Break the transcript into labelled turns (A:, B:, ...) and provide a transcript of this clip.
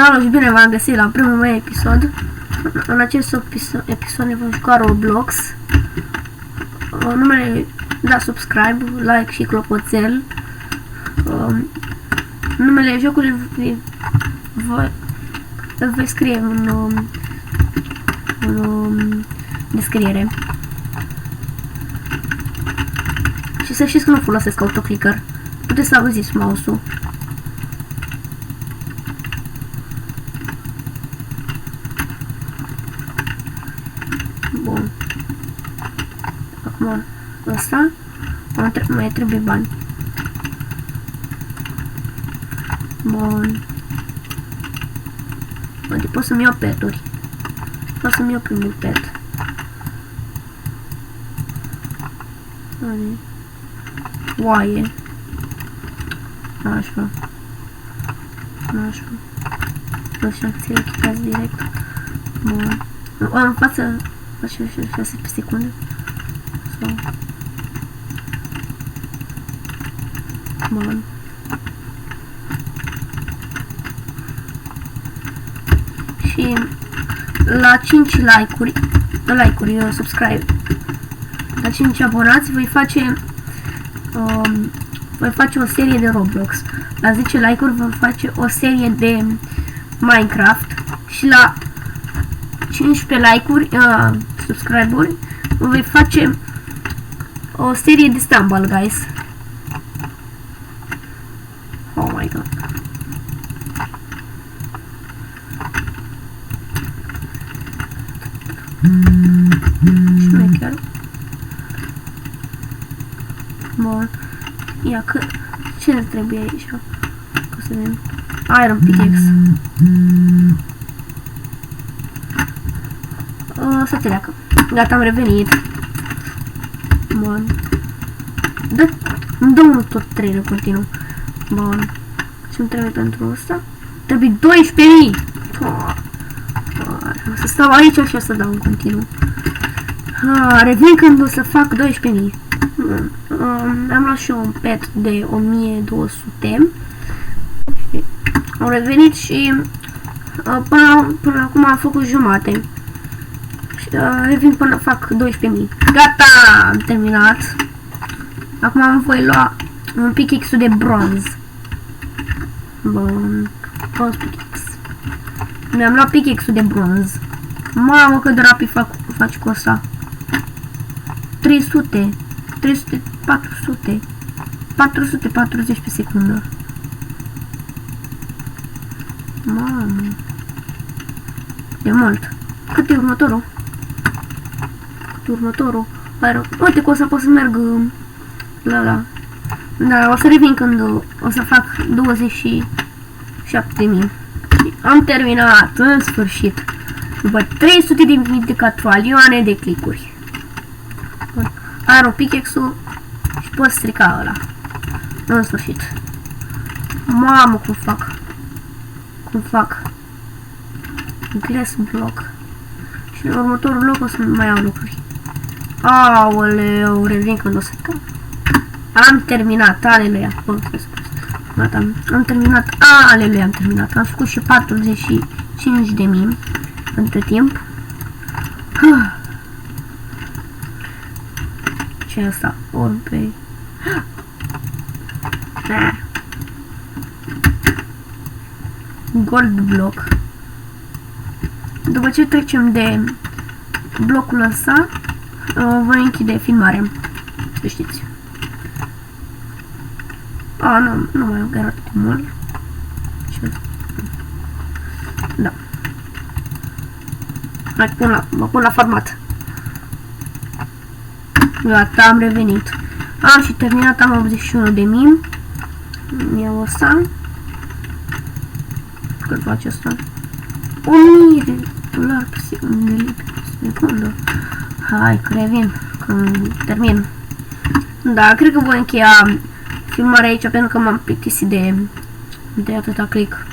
A: Salut și bine v-am găsit la primul meu episod. În acest episod ne vom juca Roblox. Numele, da, subscribe, like și clopoțel. Numele jocului îl voi scrie în descriere. Și să știți că nu folosesc autoclicker. Puteți să auziți mouse-ul. Bun. Acum ăsta mai trebuie bani. Bun. Poate pot să-mi iau peturi. Pot să-mi iau primul pet. Oaie. Așa. Așa. Nu știu, ți-l echitați direct. Bun. În față face 6 pe secundă. Sau... Bun. Și la 5 like-uri, subscribe. La 5 abonați voi face o serie de Roblox. La 10 like-uri vom face o serie de Minecraft. Și la 15 like-uri, subscribe-uri, voi face o serie de Stumble Guys. Oh my god. Șmecher. Bun. Ia că... Ce ne trebuie aici? Ca să vedem. Iron pickaxe. Să treacă. Gata, am revenit. Bun. Îmi dă unul tot 3 de continuu. Bun. Ce-mi trebuie pentru ăsta? Trebuie 12.000. Să stau aici și o să dau în continuu. Revin când o să fac 12.000. Am luat și eu un pet de 1200. Am revenit și până acum am făcut jumate. Revin până fac 12.000. Gata! Am terminat. Acum îmi voi lua un pickaxe de bronz. Bun. Bronz pickaxe. Mi-am luat pickaxe de bronz. Mamă, cât de rapid faci cu asta. 300. 300, 400. 440 pe secundă. Mamă. E mult. Cât e următorul? Următorul. Uite că o să pot să merg la la. Da, o să revin când o să fac 27.000. Am terminat, în sfârșit. După 300.000 de catralioane de clicuri. Are pickaxe-ul și pot strica ăla. În sfârșit. Mamă, cum fac. Cum fac. Glass block. Și în următorul loc o să mai iau lucruri. Aoleu, revin când o să cam. Am terminat, aleluia. Am terminat, aleluia, am terminat. Am făcut și 45.000 între timp. Ce e asta? Orbe. Gold block. După ce trecem de blocul ăsta, voi închide filmarea. Să știți. Nu mai am arată de mult. Da. Mă pun la format. Gata, am revenit. Am și terminat, am 81.000. Iau ăsta. Cât face asta? 1000 de dolari pe secundă. Hai că revin când termin. Da, cred că voi încheia filmarea aici pentru că m-am plictisit de atâta click.